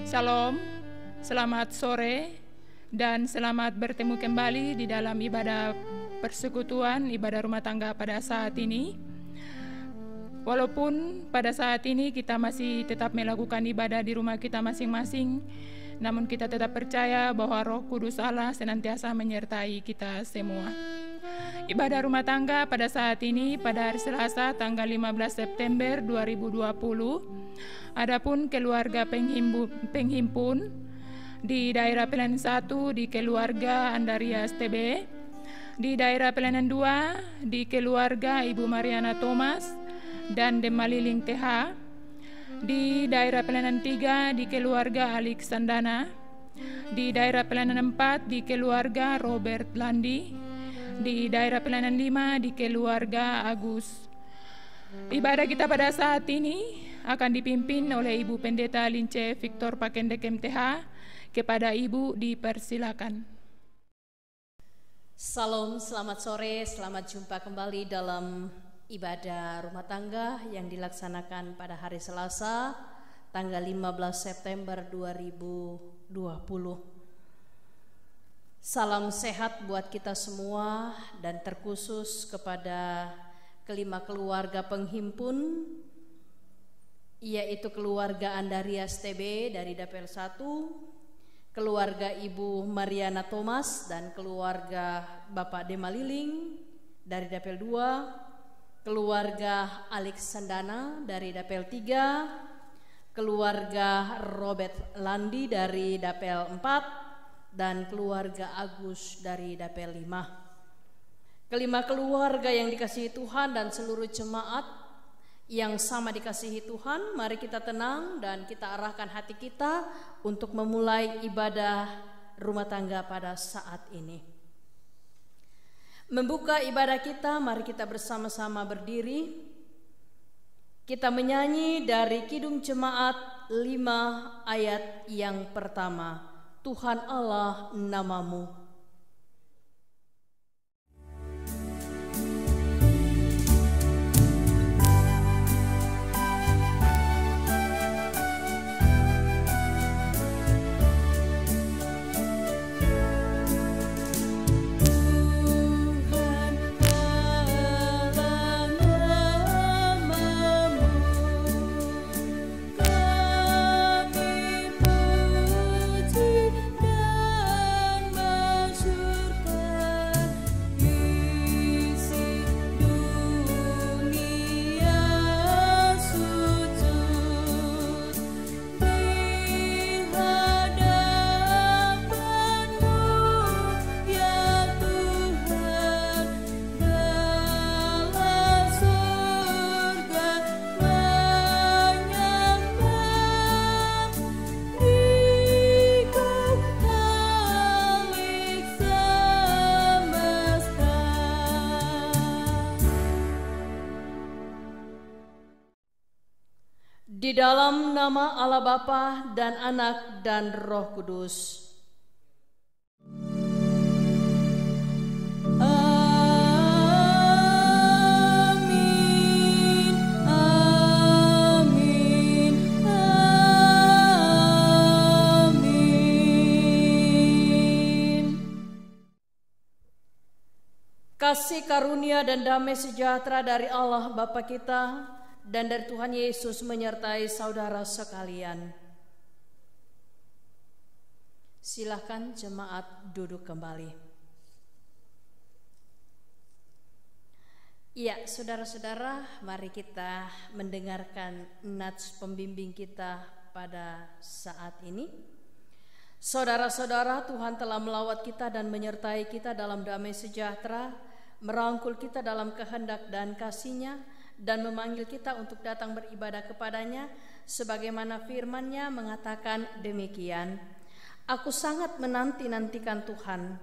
Shalom, selamat sore dan selamat bertemu kembali di dalam ibadah persekutuan, ibadah rumah tangga pada saat ini. Walaupun pada saat ini kita masih tetap melakukan ibadah di rumah kita masing-masing, namun kita tetap percaya bahwa Roh Kudus Allah senantiasa menyertai kita semua. Ibadah rumah tangga pada saat ini pada hari Selasa tanggal 15 September 2020. Adapun keluarga penghimpun di daerah pelayanan 1 di keluarga Andarias TB, di daerah pelayanan 2 di keluarga Ibu Mariana Thomas dan Demaliling TH, di daerah pelayanan 3 di keluarga Alex Sandana, di daerah pelayanan 4 di keluarga Robert Landi, di daerah pelayanan 5 di keluarga Agus. Ibadah kita pada saat ini akan dipimpin oleh Ibu Pendeta Lince Victor Pakendek MTH. Kepada Ibu dipersilakan. Salam, selamat sore, selamat jumpa kembali dalam ibadah rumah tangga yang dilaksanakan pada hari Selasa tanggal 15 September 2020. Salam sehat buat kita semua dan terkhusus kepada kelima keluarga penghimpun, yaitu keluarga Andarias TB dari Dapel 1, keluarga Ibu Mariana Thomas dan keluarga Bapak Demaliling dari Dapel 2, keluarga Alex Sandana dari Dapel 3, keluarga Robert Landi dari Dapel 4, dan keluarga Agus dari Dapel 5. Kelima keluarga yang dikasihi Tuhan dan seluruh jemaat yang sama dikasihi Tuhan, mari kita tenang dan kita arahkan hati kita untuk memulai ibadah rumah tangga pada saat ini. Membuka ibadah kita, mari kita bersama-sama berdiri. Kita menyanyi dari Kidung Jemaat 5 ayat yang pertama. Tuhan Allah namamu. Di dalam nama Allah Bapa dan Anak dan Roh Kudus. Amin, amin, amin. Kasih karunia dan damai sejahtera dari Allah Bapa kita dan dari Tuhan Yesus menyertai saudara sekalian. Silakan jemaat duduk kembali. Ya, saudara-saudara, mari kita mendengarkan nats pembimbing kita pada saat ini. Saudara-saudara, Tuhan telah melawat kita dan menyertai kita dalam damai sejahtera, merangkul kita dalam kehendak dan kasih-Nya, dan memanggil kita untuk datang beribadah kepadanya, sebagaimana firman-Nya mengatakan demikian. Aku sangat menanti-nantikan Tuhan,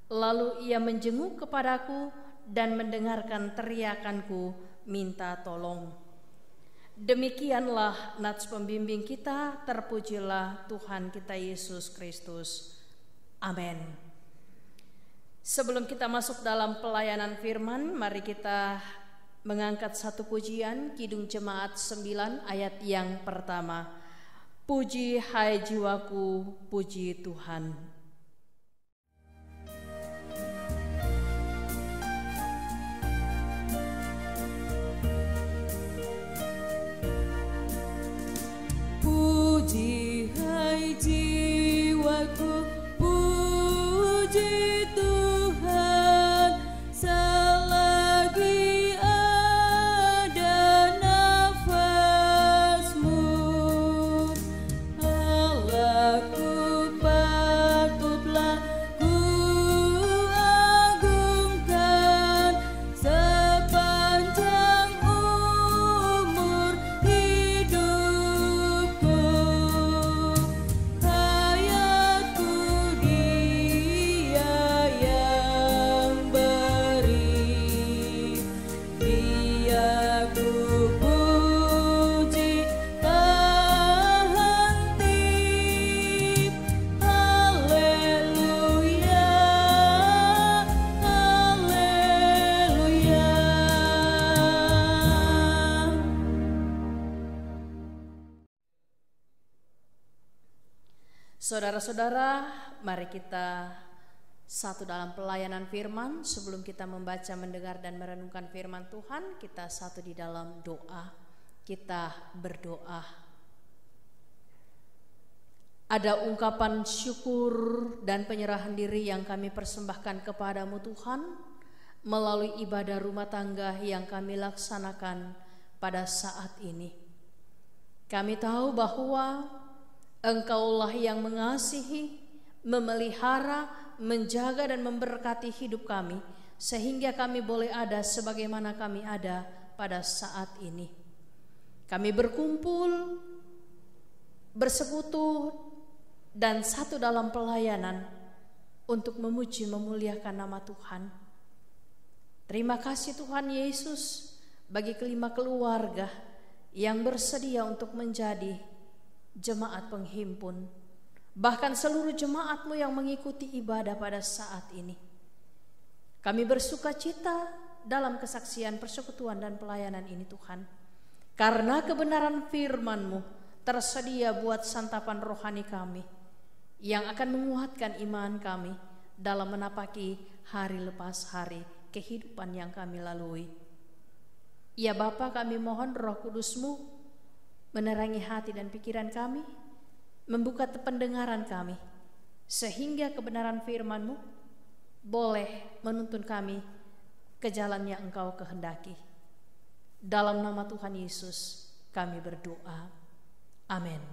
lalu Ia menjenguk kepadaku dan mendengarkan teriakanku minta tolong. Demikianlah nats pembimbing kita, terpujilah Tuhan kita Yesus Kristus. Amin. Sebelum kita masuk dalam pelayanan firman, mari kita mengangkat satu pujian Kidung Jemaat 9 ayat yang pertama. Puji hai jiwaku, puji Tuhan. Puji hai jiwaku, puji Tuhan, selagi ada nafasmu. Allahku patutlah ku agungkan sepanjang umur hidupku. Hayatku Dia yang beri, Dia ku puji tak henti. Haleluya, haleluya. Saudara-saudara, mari kita satu dalam pelayanan firman. Sebelum kita membaca, mendengar, dan merenungkan firman Tuhan, kita satu di dalam doa. Kita berdoa. Ada ungkapan syukur dan penyerahan diri yang kami persembahkan kepadamu Tuhan, melalui ibadah rumah tangga yang kami laksanakan pada saat ini. Kami tahu bahwa Engkaulah yang mengasihi, memelihara, menjaga dan memberkati hidup kami, sehingga kami boleh ada sebagaimana kami ada pada saat ini. Kami berkumpul, bersekutu, dan satu dalam pelayanan untuk memuji memuliakan nama Tuhan. Terima kasih Tuhan Yesus bagi kelima keluarga yang bersedia untuk menjadi jemaat penghimpun, bahkan seluruh jemaat-Mu yang mengikuti ibadah pada saat ini. Kami bersuka cita dalam kesaksian, persekutuan, dan pelayanan ini Tuhan, karena kebenaran firman-Mu tersedia buat santapan rohani kami, yang akan menguatkan iman kami dalam menapaki hari lepas hari kehidupan yang kami lalui. Ya Bapa, kami mohon Roh Kudus-Mu menerangi hati dan pikiran kami, membuka pendengaran kami, sehingga kebenaran firman-Mu boleh menuntun kami ke jalan yang Engkau kehendaki. Dalam nama Tuhan Yesus kami berdoa. Amin.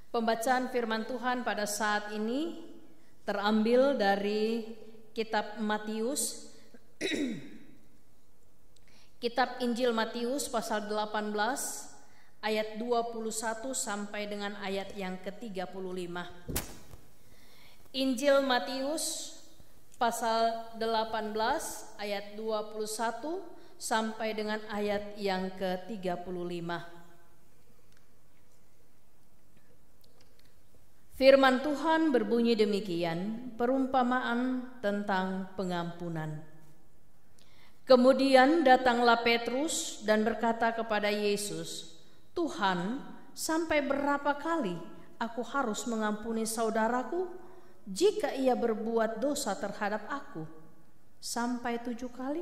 Pembacaan firman Tuhan pada saat ini terambil dari kitab Matius Kitab Injil Matius pasal 18 ayat 21 sampai dengan ayat yang ke-35. Injil Matius pasal 18 ayat 21 sampai dengan ayat yang ke-35. Firman Tuhan berbunyi demikian, perumpamaan tentang pengampunan. Kemudian datanglah Petrus dan berkata kepada Yesus, Tuhan, sampai berapa kali aku harus mengampuni saudaraku jika ia berbuat dosa terhadap aku? Sampai 7 kali?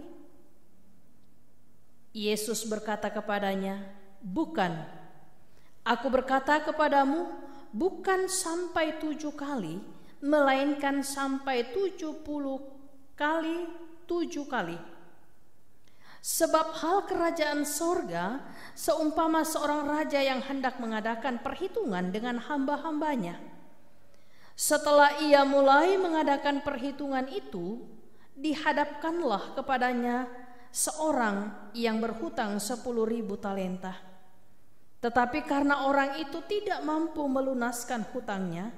Yesus berkata kepadanya, bukan. Aku berkata kepadamu, bukan sampai 7 kali, melainkan sampai 70 kali 7 kali. Sebab hal kerajaan sorga seumpama seorang raja yang hendak mengadakan perhitungan dengan hamba-hambanya. Setelah ia mulai mengadakan perhitungan itu, dihadapkanlah kepadanya seorang yang berhutang 10.000 talenta. Tetapi karena orang itu tidak mampu melunaskan hutangnya,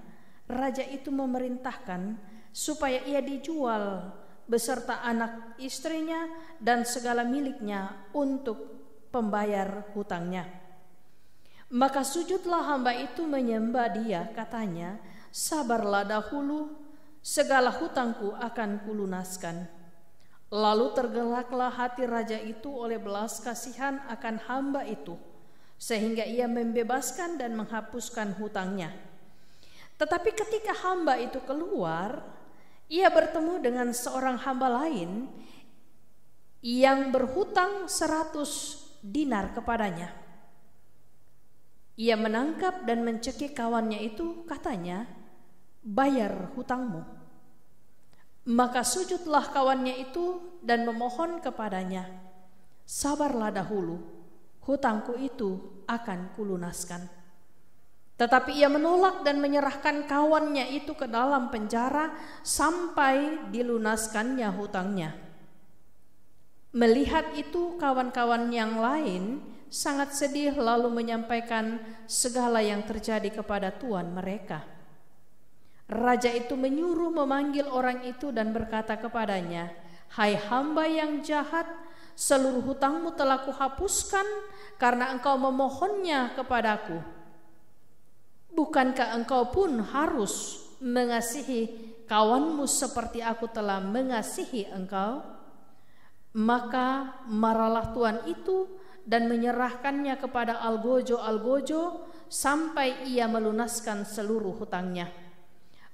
raja itu memerintahkan supaya ia dijual beserta anak istrinya dan segala miliknya untuk pembayar hutangnya. Maka sujudlah hamba itu menyembah dia, katanya, sabarlah dahulu, segala hutangku akan kulunaskan. Lalu tergeraklah hati raja itu oleh belas kasihan akan hamba itu, sehingga ia membebaskan dan menghapuskan hutangnya. Tetapi ketika hamba itu keluar, ia bertemu dengan seorang hamba lain yang berhutang 100 dinar kepadanya. Ia menangkap dan mencekik kawannya itu, katanya, "Bayar hutangmu." Maka sujudlah kawannya itu dan memohon kepadanya, "Sabarlah dahulu, hutangku itu akan kulunaskan." Tetapi ia menolak dan menyerahkan kawannya itu ke dalam penjara sampai dilunaskannya hutangnya. Melihat itu, kawan-kawan yang lain sangat sedih lalu menyampaikan segala yang terjadi kepada tuan mereka. Raja itu menyuruh memanggil orang itu dan berkata kepadanya, "Hai hamba yang jahat, seluruh hutangmu telah kuhapuskan karena engkau memohonnya kepadaku. Bukankah engkau pun harus mengasihi kawanmu seperti aku telah mengasihi engkau?" Maka marahlah tuan itu dan menyerahkannya kepada algojo-algojo sampai ia melunaskan seluruh hutangnya.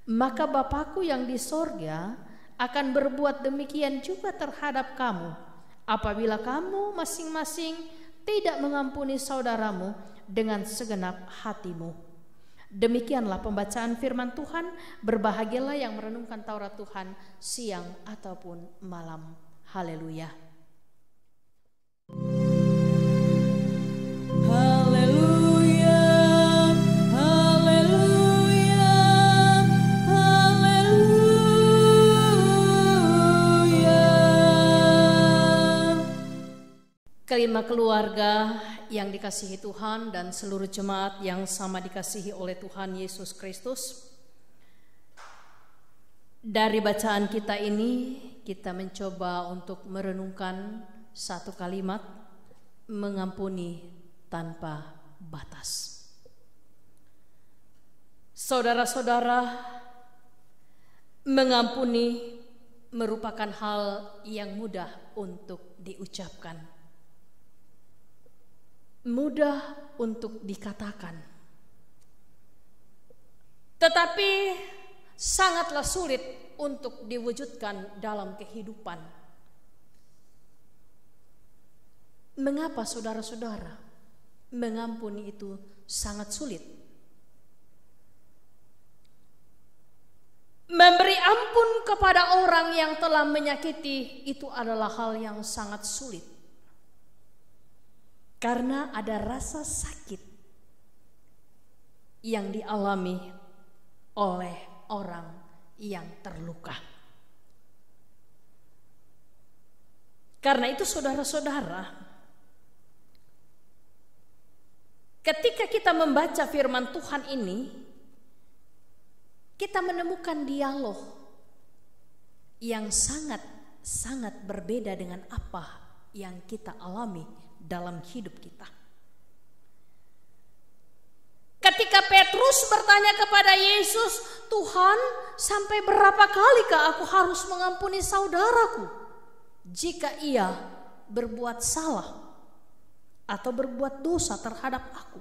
Maka Bapakku yang di sorga akan berbuat demikian juga terhadap kamu, apabila kamu masing-masing tidak mengampuni saudaramu dengan segenap hatimu. Demikianlah pembacaan firman Tuhan. Berbahagialah yang merenungkan Taurat Tuhan siang ataupun malam. Haleluya. Haleluya, haleluya, haleluya. Kelima keluarga yang dikasihi Tuhan dan seluruh jemaat yang sama dikasihi oleh Tuhan Yesus Kristus. Dari bacaan kita ini, kita mencoba untuk merenungkan satu kalimat, mengampuni tanpa batas. Saudara-saudara, mengampuni merupakan hal yang mudah untuk diucapkan, mudah untuk dikatakan, tetapi sangatlah sulit untuk diwujudkan dalam kehidupan. Mengapa saudara-saudara mengampuni itu sangat sulit? Memberi ampun kepada orang yang telah menyakiti itu adalah hal yang sangat sulit. Karena ada rasa sakit yang dialami oleh orang yang terluka. Karena itu saudara-saudara, ketika kita membaca firman Tuhan ini, kita menemukan dialog yang sangat berbeda dengan apa yang kita alami dalam hidup kita. Ketika Petrus bertanya kepada Yesus, "Tuhan, sampai berapa kalikah aku harus mengampuni saudaraku jika ia berbuat salah atau berbuat dosa terhadap aku?"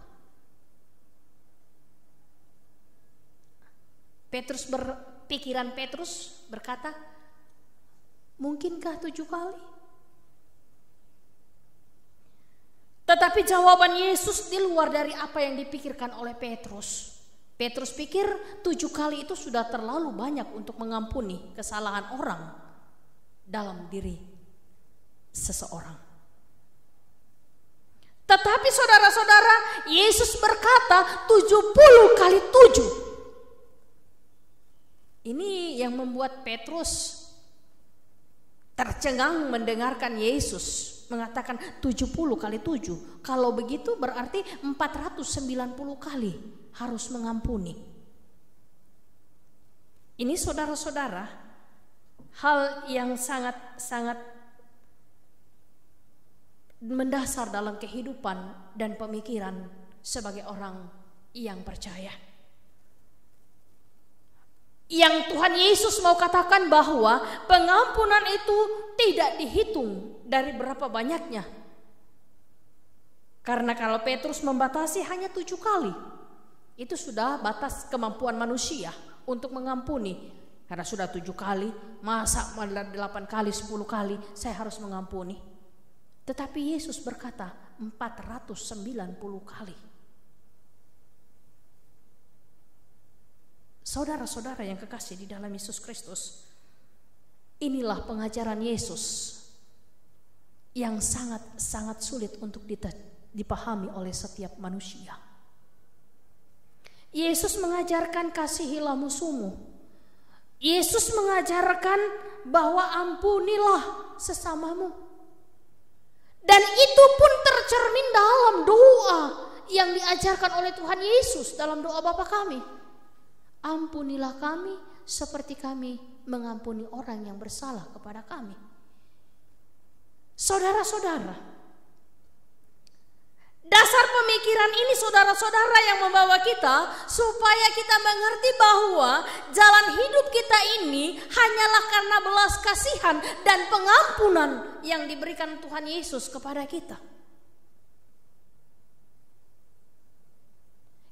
Pikiran Petrus berkata, "Mungkinkah 7 kali?" Tetapi jawaban Yesus di luar dari apa yang dipikirkan oleh Petrus. Petrus pikir 7 kali itu sudah terlalu banyak untuk mengampuni kesalahan orang dalam diri seseorang. Tetapi saudara-saudara, Yesus berkata 70 kali 7. Ini yang membuat Petrus tercengang mendengarkan Yesus mengatakan 70 kali 7. Kalau begitu berarti 490 kali harus mengampuni. Ini saudara-saudara, hal yang sangat mendasar dalam kehidupan dan pemikiran sebagai orang yang percaya. Yang Tuhan Yesus mau katakan bahwa pengampunan itu tidak dihitung dari berapa banyaknya. Karena kalau Petrus membatasi hanya 7 kali, itu sudah batas kemampuan manusia untuk mengampuni. Karena sudah 7 kali, masa 8 kali, 10 kali saya harus mengampuni. Tetapi Yesus berkata 490 kali. Saudara-saudara yang kekasih di dalam Yesus Kristus, inilah pengajaran Yesus yang sangat-sangat sulit untuk dipahami oleh setiap manusia. Yesus mengajarkan kasihilah musuhmu. Yesus mengajarkan bahwa ampunilah sesamamu. Dan itu pun tercermin dalam doa yang diajarkan oleh Tuhan Yesus dalam doa Bapa kami. Ampunilah kami seperti kami mengampuni orang yang bersalah kepada kami. Saudara-saudara, dasar pemikiran ini saudara-saudara yang membawa kita supaya kita mengerti bahwa jalan hidup kita ini hanyalah karena belas kasihan dan pengampunan yang diberikan Tuhan Yesus kepada kita.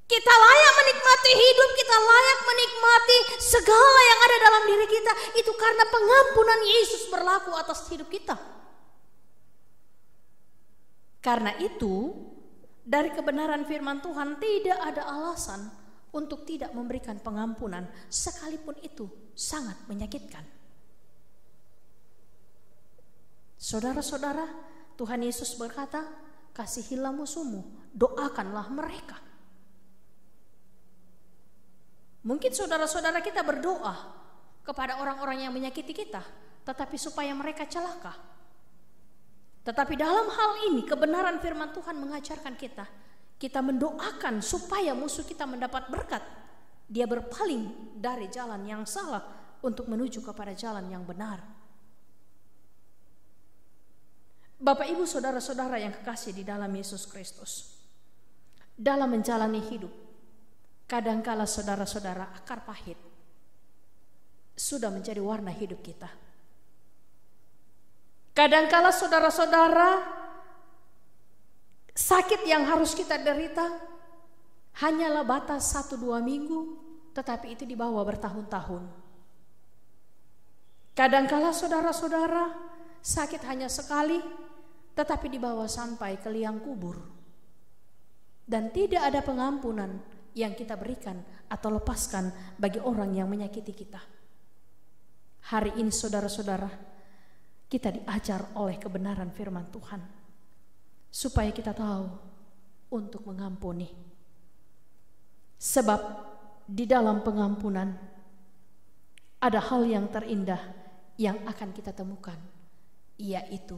Kita layak menikmati hidup, kita layak menikmati segala yang ada dalam diri kita. Itu karena pengampunan Yesus berlaku atas hidup kita. Karena itu, dari kebenaran firman Tuhan tidak ada alasan untuk tidak memberikan pengampunan, sekalipun itu sangat menyakitkan. Saudara-saudara, Tuhan Yesus berkata, kasihilah musuhmu, doakanlah mereka. Mungkin saudara-saudara kita berdoa kepada orang-orang yang menyakiti kita, tetapi supaya mereka celaka. Tetapi dalam hal ini kebenaran firman Tuhan mengajarkan kita mendoakan supaya musuh kita mendapat berkat. Dia berpaling dari jalan yang salah untuk menuju kepada jalan yang benar. Bapak Ibu saudara-saudara yang kekasih di dalam Yesus Kristus, dalam menjalani hidup, kadangkala saudara-saudara akar pahit sudah menjadi warna hidup kita. Kadangkala saudara-saudara sakit yang harus kita derita hanyalah batas 1-2 minggu, tetapi itu dibawa bertahun-tahun. Kadangkala saudara-saudara sakit hanya sekali, tetapi dibawa sampai ke liang kubur. Dan tidak ada pengampunan yang kita berikan atau lepaskan bagi orang yang menyakiti kita. Hari ini saudara-saudara, kita diajar oleh kebenaran firman Tuhan supaya kita tahu untuk mengampuni. Sebab di dalam pengampunan ada hal yang terindah yang akan kita temukan, yaitu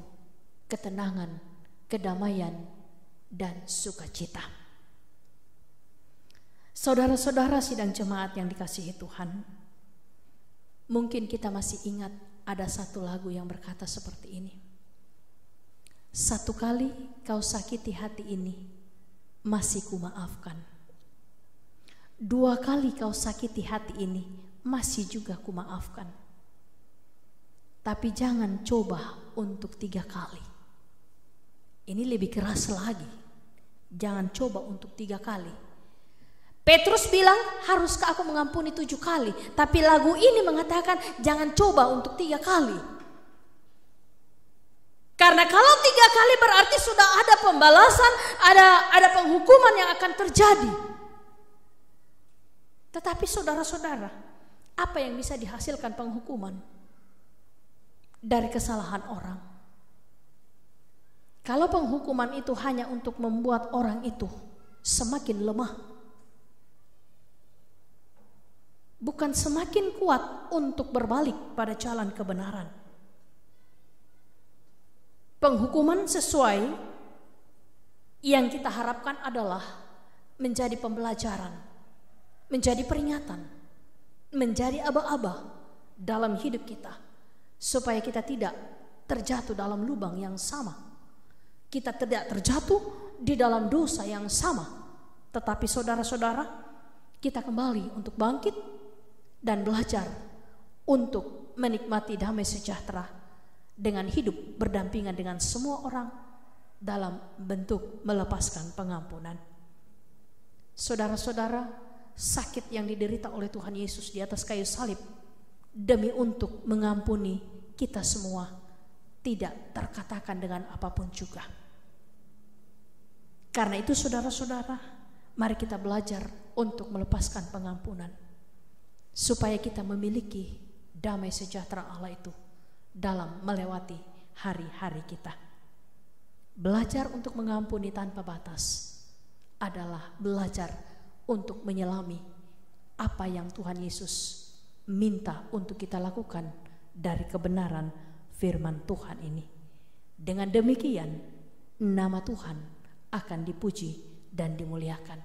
ketenangan, kedamaian, dan sukacita. Saudara-saudara sidang jemaat yang dikasihi Tuhan, mungkin kita masih ingat ada satu lagu yang berkata seperti ini. 1 kali kau sakiti hati ini, masih kumaafkan. 2 kali kau sakiti hati ini, masih juga kumaafkan. Tapi jangan coba untuk 3 kali. Ini lebih keras lagi. Jangan coba untuk 3 kali. Petrus bilang, haruskah aku mengampuni 7 kali? Tapi lagu ini mengatakan jangan coba untuk 3 kali. Karena kalau 3 kali berarti sudah ada pembalasan, ada penghukuman yang akan terjadi. Tetapi saudara-saudara, apa yang bisa dihasilkan penghukuman dari kesalahan orang? Kalau penghukuman itu hanya untuk membuat orang itu semakin lemah, bukan semakin kuat untuk berbalik pada jalan kebenaran. Penghukuman sesuai yang kita harapkan adalah menjadi pembelajaran, menjadi peringatan, menjadi aba-aba dalam hidup kita, supaya kita tidak terjatuh dalam lubang yang sama, kita tidak terjatuh di dalam dosa yang sama. Tetapi saudara-saudara, kita kembali untuk bangkit dan belajar untuk menikmati damai sejahtera dengan hidup berdampingan dengan semua orang dalam bentuk melepaskan pengampunan. Saudara-saudara, sakit yang diderita oleh Tuhan Yesus di atas kayu salib demi untuk mengampuni kita semua tidak terkatakan dengan apapun juga. Karena itu saudara-saudara, mari kita belajar untuk melepaskan pengampunan supaya kita memiliki damai sejahtera Allah itu dalam melewati hari-hari kita. Belajar untuk mengampuni tanpa batas adalah belajar untuk menyelami apa yang Tuhan Yesus minta untuk kita lakukan dari kebenaran firman Tuhan ini. Dengan demikian, nama Tuhan akan dipuji dan dimuliakan.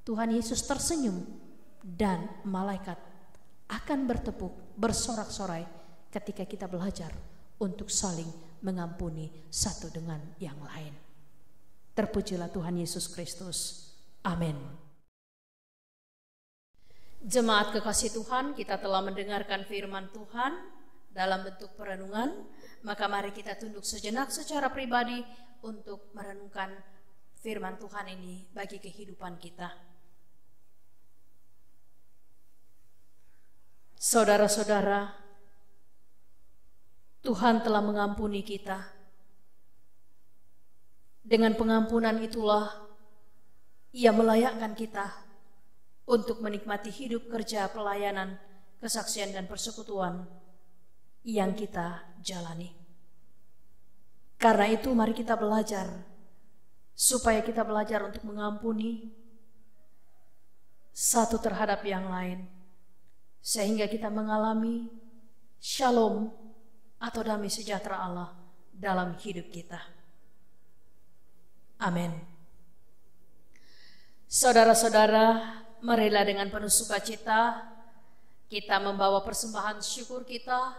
Tuhan Yesus tersenyum dan malaikat akan bertepuk, bersorak-sorai ketika kita belajar untuk saling mengampuni satu dengan yang lain. Terpujilah Tuhan Yesus Kristus. Amin. Jemaat kekasih Tuhan, kita telah mendengarkan firman Tuhan dalam bentuk perenungan. Maka mari kita tunduk sejenak secara pribadi untuk merenungkan firman Tuhan ini bagi kehidupan kita. Saudara-saudara, Tuhan telah mengampuni kita. Dengan pengampunan itulah Ia melayakkan kita untuk menikmati hidup, kerja, pelayanan, kesaksian dan persekutuan yang kita jalani. Karena itu mari kita belajar supaya kita belajar untuk mengampuni satu terhadap yang lain, sehingga kita mengalami shalom atau damai sejahtera Allah dalam hidup kita. Amin. Saudara-saudara, marilah dengan penuh sukacita kita membawa persembahan syukur kita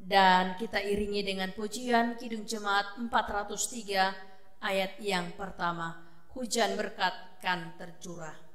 dan kita iringi dengan pujian Kidung Jemaat 403 ayat yang pertama. Hujan berkat kan tercurah.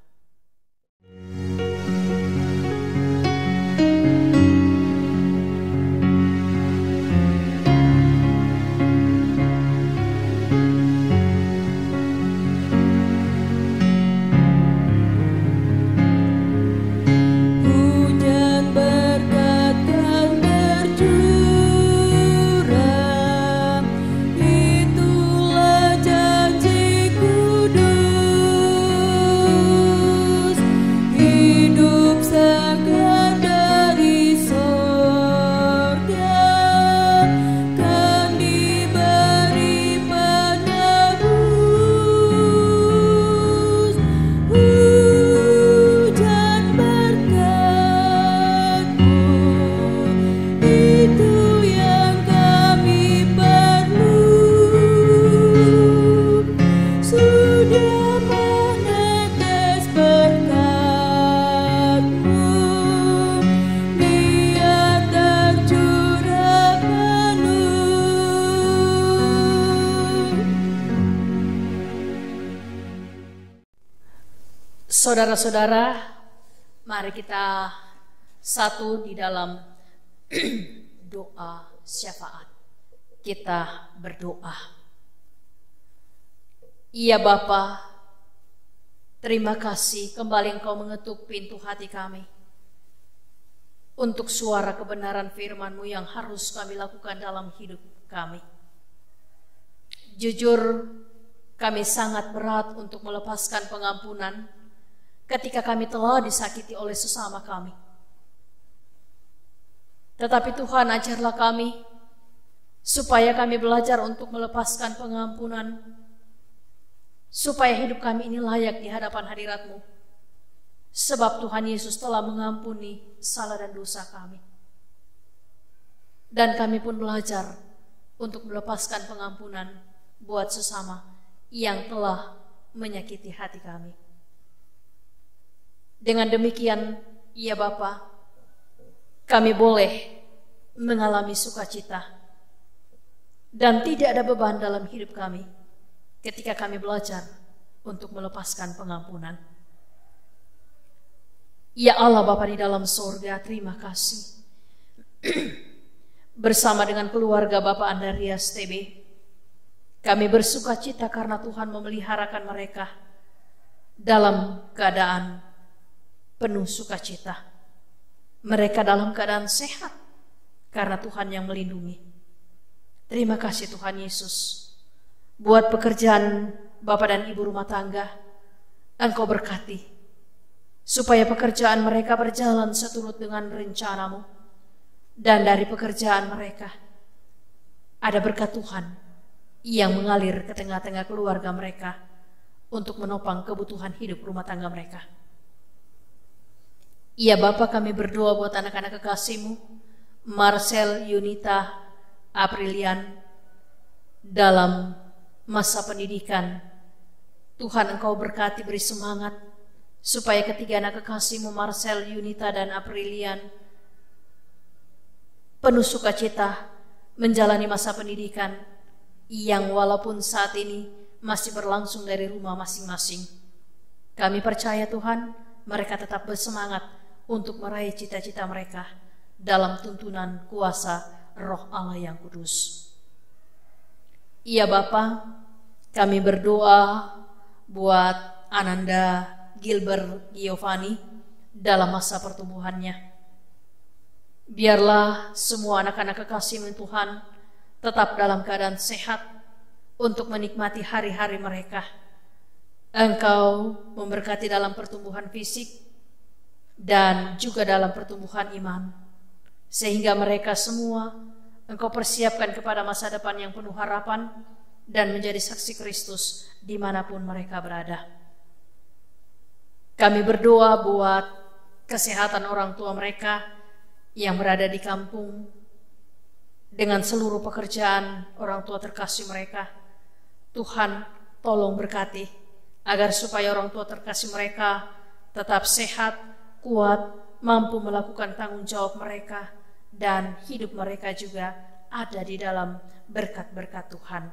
Saudara-saudara, mari kita satu di dalam doa syafaat. Kita berdoa. Ya Bapa, terima kasih kembali Engkau mengetuk pintu hati kami untuk suara kebenaran firman-Mu yang harus kami lakukan dalam hidup kami. Jujur, kami sangat berat untuk melepaskan pengampunan ketika kami telah disakiti oleh sesama kami. Tetapi Tuhan, ajarlah kami supaya kami belajar untuk melepaskan pengampunan, supaya hidup kami ini layak di hadapan hadirat-Mu. Sebab Tuhan Yesus telah mengampuni salah dan dosa kami. Dan kami pun belajar untuk melepaskan pengampunan buat sesama yang telah menyakiti hati kami. Dengan demikian, ya Bapa, kami boleh mengalami sukacita dan tidak ada beban dalam hidup kami ketika kami belajar untuk melepaskan pengampunan. Ya Allah Bapa di dalam sorga, terima kasih. bersama dengan keluarga Bapak Andreas TB, kami bersuka cita karena Tuhan memeliharakan mereka dalam keadaan penuh sukacita. Mereka dalam keadaan sehat karena Tuhan yang melindungi. Terima kasih Tuhan Yesus. Buat pekerjaan Bapak dan Ibu rumah tangga, Engkau berkati, supaya pekerjaan mereka berjalan seturut dengan rencana-Mu. Dan dari pekerjaan mereka, ada berkat Tuhan yang mengalir ke tengah-tengah keluarga mereka untuk menopang kebutuhan hidup rumah tangga mereka. Ya Bapa, kami berdoa buat anak-anak kekasih-Mu, Marcel, Yunita, Aprilian, dalam masa pendidikan. Tuhan Engkau berkati, beri semangat, supaya ketiga anak kekasih-Mu, Marcel, Yunita, dan Aprilian, penuh sukacita menjalani masa pendidikan yang walaupun saat ini masih berlangsung dari rumah masing-masing. Kami percaya Tuhan, mereka tetap bersemangat untuk meraih cita-cita mereka dalam tuntunan kuasa Roh Allah yang kudus. Iya Bapa, kami berdoa buat Ananda Gilbert Giovanni dalam masa pertumbuhannya. Biarlah semua anak-anak kekasih-Mu Tuhan tetap dalam keadaan sehat untuk menikmati hari-hari mereka. Engkau memberkati dalam pertumbuhan fisik dan juga dalam pertumbuhan iman, sehingga mereka semua Engkau persiapkan kepada masa depan yang penuh harapan dan menjadi saksi Kristus dimanapun mereka berada. Kami berdoa buat kesehatan orang tua mereka yang berada di kampung, dengan seluruh pekerjaan orang tua terkasih mereka. Tuhan tolong berkati agar supaya orang tua terkasih mereka tetap sehat, kuat, mampu melakukan tanggung jawab mereka, dan hidup mereka juga ada di dalam berkat-berkat Tuhan.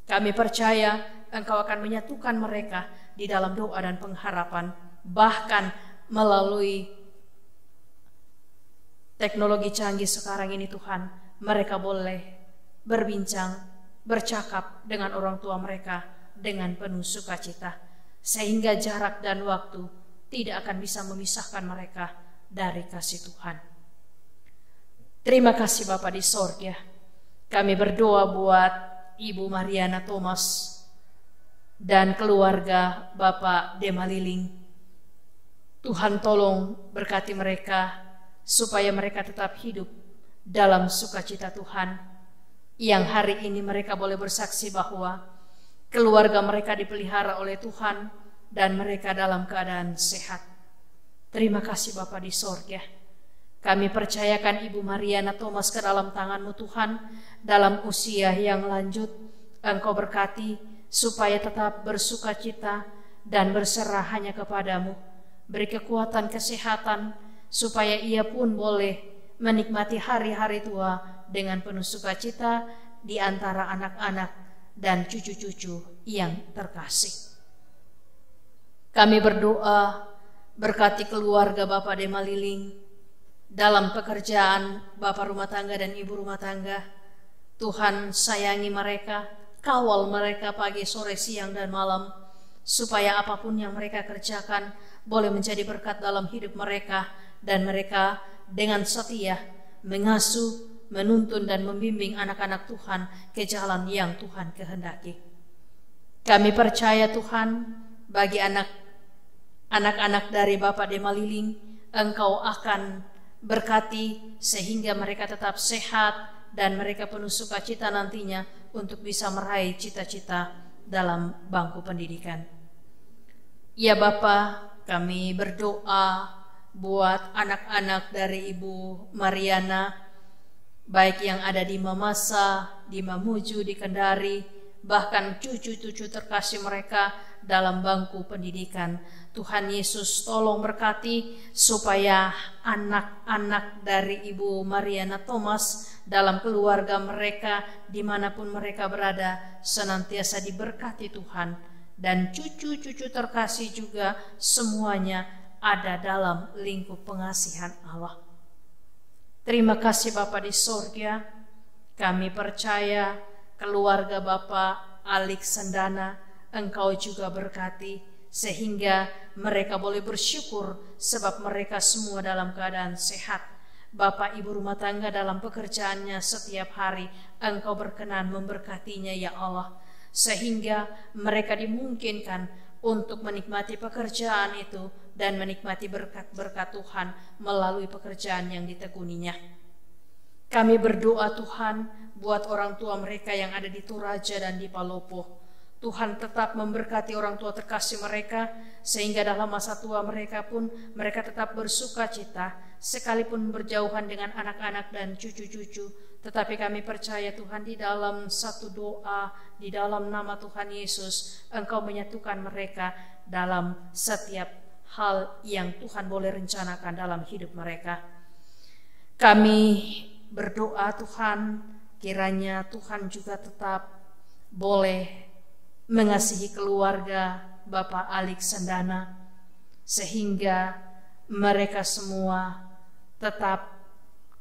Kami percaya Engkau akan menyatukan mereka di dalam doa dan pengharapan, bahkan melalui teknologi canggih sekarang ini Tuhan, mereka boleh berbincang, bercakap dengan orang tua mereka dengan penuh sukacita, sehingga jarak dan waktu tidak akan bisa memisahkan mereka dari kasih Tuhan. Terima kasih Bapa di sorga. Kami berdoa buat Ibu Mariana Thomas dan keluarga Bapak Demaliling. Tuhan tolong berkati mereka supaya mereka tetap hidup dalam sukacita Tuhan, yang hari ini mereka boleh bersaksi bahwa keluarga mereka dipelihara oleh Tuhan dan mereka dalam keadaan sehat. Terima kasih Bapa di sorga. Kami percayakan Ibu Mariana Thomas ke dalam tangan-Mu Tuhan, dalam usia yang lanjut. Engkau berkati supaya tetap bersukacita dan berserah hanya kepada-Mu. Beri kekuatan kesehatan supaya ia pun boleh menikmati hari-hari tua dengan penuh sukacita di antara anak-anak dan cucu-cucu yang terkasih. Kami berdoa berkati keluarga Bapak Demaliling dalam pekerjaan Bapak rumah tangga dan Ibu rumah tangga. Tuhan sayangi mereka, kawal mereka pagi, sore, siang, dan malam, supaya apapun yang mereka kerjakan boleh menjadi berkat dalam hidup mereka, dan mereka dengan setia mengasuh, menuntun, dan membimbing anak-anak Tuhan ke jalan yang Tuhan kehendaki. Kami percaya Tuhan, bagi anak-anak dari Bapak Demaliling, Engkau akan berkati sehingga mereka tetap sehat dan mereka penuh sukacita nantinya untuk bisa meraih cita-cita dalam bangku pendidikan. Ya Bapa, kami berdoa buat anak-anak dari Ibu Mariana, baik yang ada di Mamasa, di Mamuju, di Kendari, bahkan cucu-cucu terkasih mereka dalam bangku pendidikan. Tuhan Yesus tolong berkati supaya anak-anak dari Ibu Mariana Thomas dalam keluarga mereka dimanapun mereka berada senantiasa diberkati Tuhan, dan cucu-cucu terkasih juga semuanya ada dalam lingkup pengasihan Allah. Terima kasih Bapa di sorga, kami percaya keluarga Bapak Alik Sendana Engkau juga berkati, sehingga mereka boleh bersyukur sebab mereka semua dalam keadaan sehat. Bapak ibu rumah tangga dalam pekerjaannya setiap hari Engkau berkenan memberkatinya ya Allah, sehingga mereka dimungkinkan untuk menikmati pekerjaan itu dan menikmati berkat-berkat Tuhan melalui pekerjaan yang ditekuninya. Kami berdoa Tuhan buat orang tua mereka yang ada di Toraja dan di Palopo. Tuhan tetap memberkati orang tua terkasih mereka, sehingga dalam masa tua mereka pun mereka tetap bersuka cita, sekalipun berjauhan dengan anak-anak dan cucu-cucu. Tetapi kami percaya Tuhan, di dalam satu doa, di dalam nama Tuhan Yesus, Engkau menyatukan mereka dalam setiap hal yang Tuhan boleh rencanakan dalam hidup mereka. Kami berdoa Tuhan, kiranya Tuhan juga tetap boleh mengasihi keluarga Bapak Alik Sendana, sehingga mereka semua tetap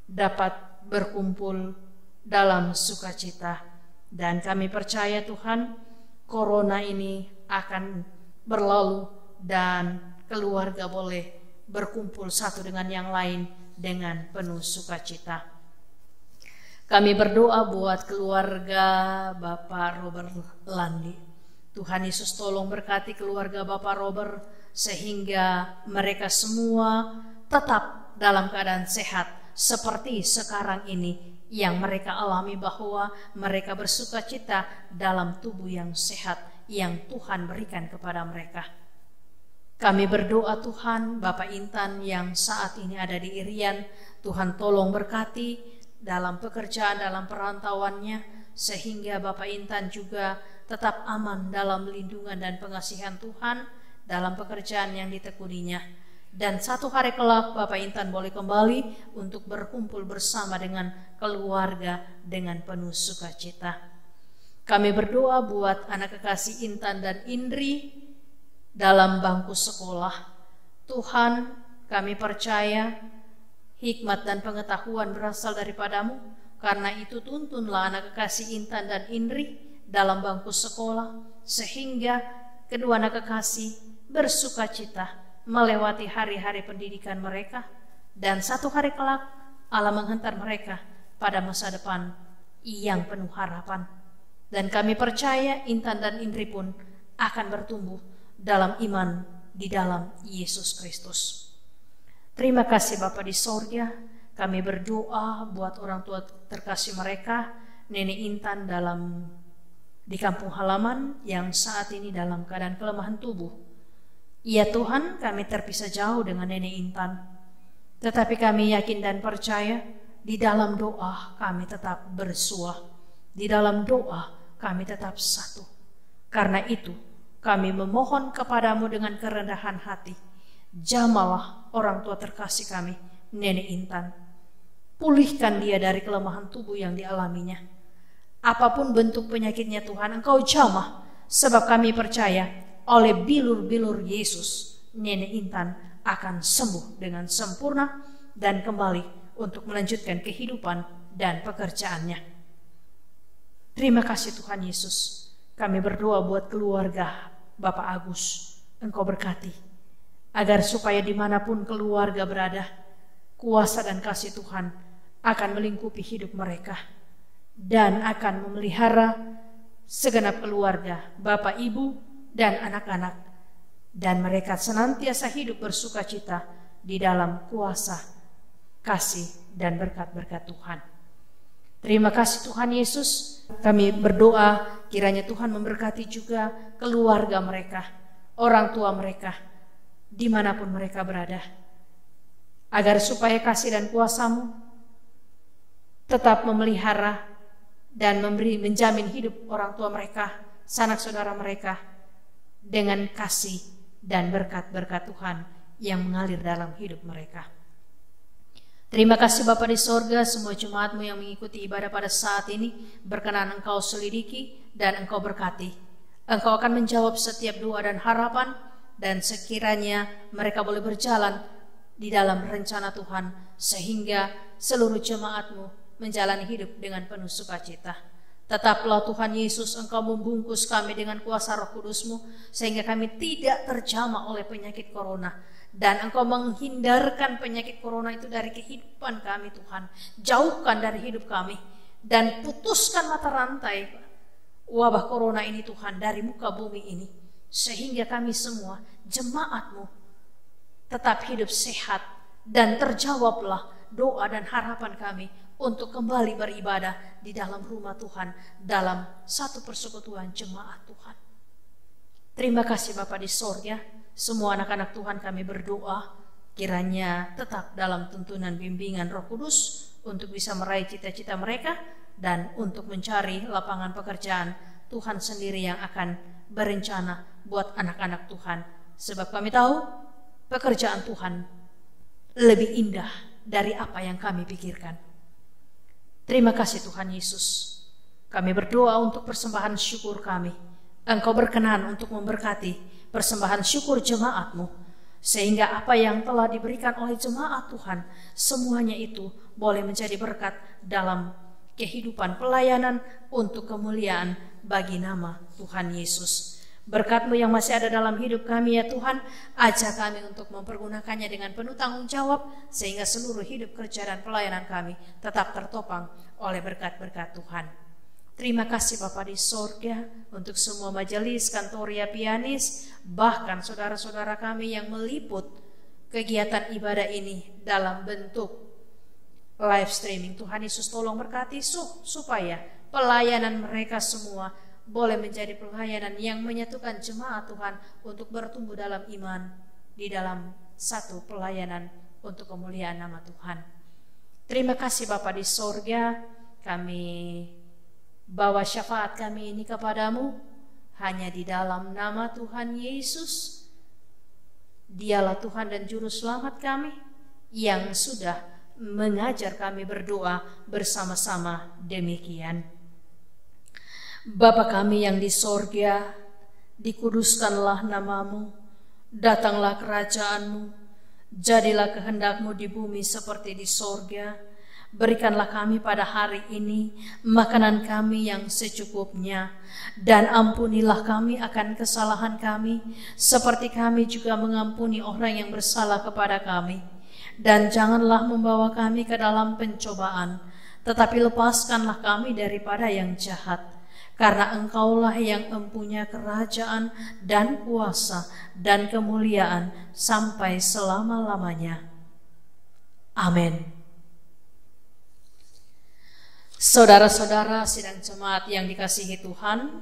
dapat berkumpul dalam sukacita. Dan kami percaya Tuhan, corona ini akan berlalu dan keluarga boleh berkumpul satu dengan yang lain dengan penuh sukacita. Kami berdoa buat keluarga Bapak Robert Landi. Tuhan Yesus tolong berkati keluarga Bapak Robert, sehingga mereka semua tetap dalam keadaan sehat seperti sekarang ini yang mereka alami, bahwa mereka bersuka cita dalam tubuh yang sehat yang Tuhan berikan kepada mereka. Kami berdoa Tuhan, Bapak Intan yang saat ini ada di Irian, Tuhan tolong berkati dalam pekerjaan, dalam perantauannya, sehingga Bapak Intan juga tetap aman dalam lindungan dan pengasihan Tuhan dalam pekerjaan yang ditekuninya. Dan satu hari kelak Bapak Intan boleh kembali untuk berkumpul bersama dengan keluarga dengan penuh sukacita. Kami berdoa buat anak kekasih Intan dan Indri dalam bangku sekolah. Tuhan, kami percaya hikmat dan pengetahuan berasal daripadamu. Karena itu tuntunlah anak kekasih Intan dan Indri dalam bangku sekolah, sehingga kedua anak kekasih bersukacita melewati hari-hari pendidikan mereka, dan satu hari kelak Allah menghantar mereka pada masa depan yang penuh harapan. Dan kami percaya Intan dan Indri pun akan bertumbuh dalam iman di dalam Yesus Kristus. Terima kasih Bapa di sorga. Kami berdoa buat orang tua terkasih mereka, Nenek Intan di kampung halaman yang saat ini dalam keadaan kelemahan tubuh. Ya Tuhan, kami terpisah jauh dengan Nenek Intan, tetapi kami yakin dan percaya di dalam doa kami tetap bersua, di dalam doa kami tetap satu. Karena itu kami memohon kepadamu dengan kerendahan hati, jamalah orang tua terkasih kami, Nenek Intan. Pulihkan dia dari kelemahan tubuh yang dialaminya. Apapun bentuk penyakitnya Tuhan, Engkau jamah, sebab kami percaya oleh bilur-bilur Yesus, Nenek Intan akan sembuh dengan sempurna dan kembali untuk melanjutkan kehidupan dan pekerjaannya. Terima kasih Tuhan Yesus. Kami berdoa buat keluarga Bapak Agus, Engkau berkati, agar supaya dimanapun keluarga berada, kuasa dan kasih Tuhan akan melingkupi hidup mereka dan akan memelihara segenap keluarga, Bapak, Ibu, dan anak-anak, dan mereka senantiasa hidup bersuka cita di dalam kuasa, kasih, dan berkat-berkat Tuhan. Terima kasih Tuhan Yesus. Kami berdoa kiranya Tuhan memberkati juga keluarga mereka, orang tua mereka, dimanapun mereka berada, agar supaya kasih dan kuasa-Mu tetap memelihara dan menjamin hidup orang tua mereka, sanak saudara mereka, dengan kasih dan berkat-berkat Tuhan yang mengalir dalam hidup mereka. Terima kasih Bapa di sorga, semua jemaat-Mu yang mengikuti ibadah pada saat ini, berkenan Engkau selidiki dan Engkau berkati. Engkau akan menjawab setiap doa dan harapan, dan sekiranya mereka boleh berjalan di dalam rencana Tuhan, sehingga seluruh jemaat-Mu menjalani hidup dengan penuh sukacita. Tetaplah Tuhan Yesus, Engkau membungkus kami dengan kuasa Roh Kudus-Mu, sehingga kami tidak terjamah oleh penyakit corona. Dan Engkau menghindarkan penyakit corona itu dari kehidupan kami Tuhan. Jauhkan dari hidup kami. Dan putuskan mata rantai wabah corona ini Tuhan dari muka bumi ini. Sehingga kami semua, jemaat-Mu, tetap hidup sehat. Dan terjawablah doa dan harapan kami untuk kembali beribadah di dalam rumah Tuhan, dalam satu persekutuan jemaat Tuhan. Terima kasih Bapa di sorga. Semua anak-anak Tuhan kami berdoa, kiranya tetap dalam tuntunan bimbingan Roh Kudus untuk bisa meraih cita-cita mereka dan untuk mencari lapangan pekerjaan Tuhan sendiri yang akan berencana buat anak-anak Tuhan. Sebab kami tahu pekerjaan Tuhan lebih indah dari apa yang kami pikirkan. Terima kasih Tuhan Yesus. Kami berdoa untuk persembahan syukur kami. Engkau berkenan untuk memberkati persembahan syukur jemaat-Mu, sehingga apa yang telah diberikan oleh jemaat Tuhan, semuanya itu boleh menjadi berkat dalam kehidupan pelayanan untuk kemuliaan bagi nama Tuhan Yesus. Berkat-Mu yang masih ada dalam hidup kami ya Tuhan, ajak kami untuk mempergunakannya dengan penuh tanggung jawab, sehingga seluruh hidup kerja dan pelayanan kami tetap tertopang oleh berkat-berkat Tuhan. Terima kasih Bapa di sorga untuk semua majelis, kantoria, pianis, bahkan saudara-saudara kami yang meliput kegiatan ibadah ini dalam bentuk live streaming. Tuhan Yesus tolong berkati supaya pelayanan mereka semua boleh menjadi pelayanan yang menyatukan jemaat Tuhan untuk bertumbuh dalam iman di dalam satu pelayanan untuk kemuliaan nama Tuhan. Terima kasih Bapa di sorga, kami bawa syafaat kami ini kepadamu hanya di dalam nama Tuhan Yesus. Dialah Tuhan dan Juru Selamat kami yang sudah mengajar kami berdoa bersama-sama demikian. Bapa kami yang di sorga, dikuduskanlah namamu, datanglah kerajaan-Mu, jadilah kehendak-Mu di bumi seperti di sorga. Berikanlah kami pada hari ini makanan kami yang secukupnya, dan ampunilah kami akan kesalahan kami, seperti kami juga mengampuni orang yang bersalah kepada kami. Dan janganlah membawa kami ke dalam pencobaan, tetapi lepaskanlah kami daripada yang jahat. Karena Engkaulah yang mempunyai kerajaan dan kuasa dan kemuliaan sampai selama-lamanya. Amin. Saudara-saudara sidang jemaat yang dikasihi Tuhan,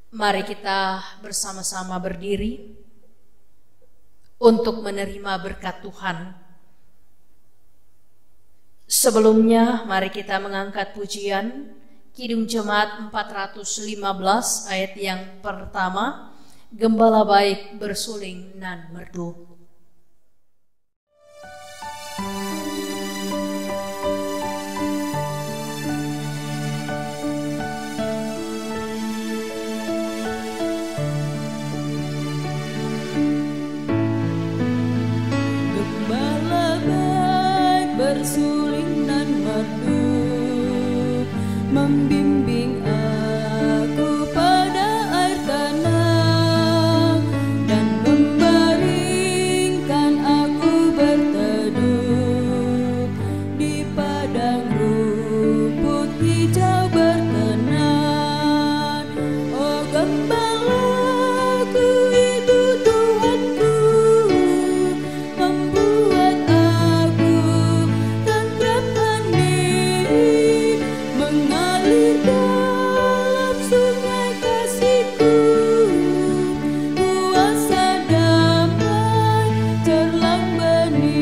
mari kita bersama-sama berdiri untuk menerima berkat Tuhan. Sebelumnya mari kita mengangkat pujian Kidung Jemaat 415 ayat yang pertama, Gembala baik bersuling nan merdu. Bersuling dan merdu, membimbing aku pada air tanah, dan membaringkan aku berteduh di padang rumput hijau berkenan. Oh gembalaku itu Tuhanku, membuat aku tentram hening, mengalir dalam sungai kasih-Ku, kuasa damai terlang bening.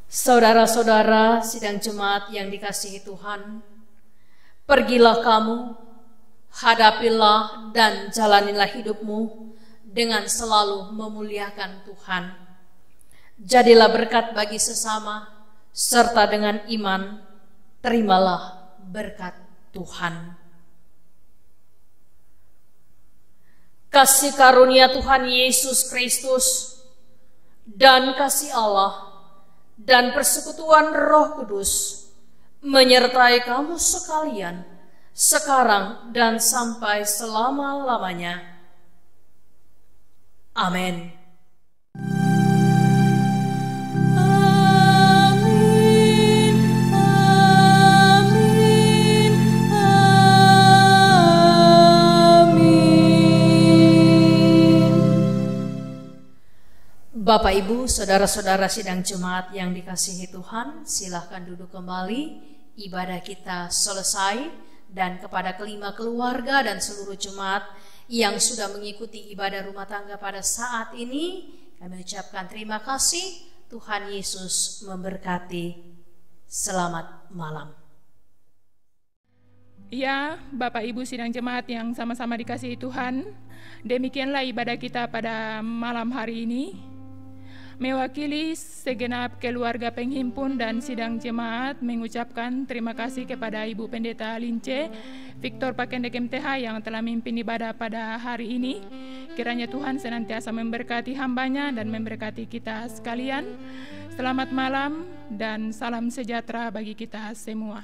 Saudara-saudara sidang jemaat yang dikasihi Tuhan, pergilah kamu, hadapilah dan jalanilah hidupmu dengan selalu memuliakan Tuhan. Jadilah berkat bagi sesama, serta dengan iman, terimalah berkat Tuhan. kasih karunia Tuhan Yesus Kristus, dan kasih Allah, dan persekutuan Roh Kudus menyertai kamu sekalian, sekarang dan sampai selama-lamanya. Amin. Amin, amin, amin. Bapak, Ibu, saudara-saudara sidang Jemaat yang dikasihi Tuhan, silahkan duduk kembali. Ibadah kita selesai, dan kepada kelima keluarga dan seluruh jemaat yang sudah mengikuti ibadah rumah tangga pada saat ini, kami ucapkan terima kasih. Tuhan Yesus memberkati. Selamat malam. Ya, Bapak Ibu sidang jemaat yang sama-sama dikasihi Tuhan, demikianlah ibadah kita pada malam hari ini. Mewakili segenap keluarga penghimpun dan sidang jemaat mengucapkan terima kasih kepada Ibu Pendeta Lince Victor Pakendek MTH yang telah memimpin ibadah pada hari ini. Kiranya Tuhan senantiasa memberkati hambanya dan memberkati kita sekalian. Selamat malam dan salam sejahtera bagi kita semua.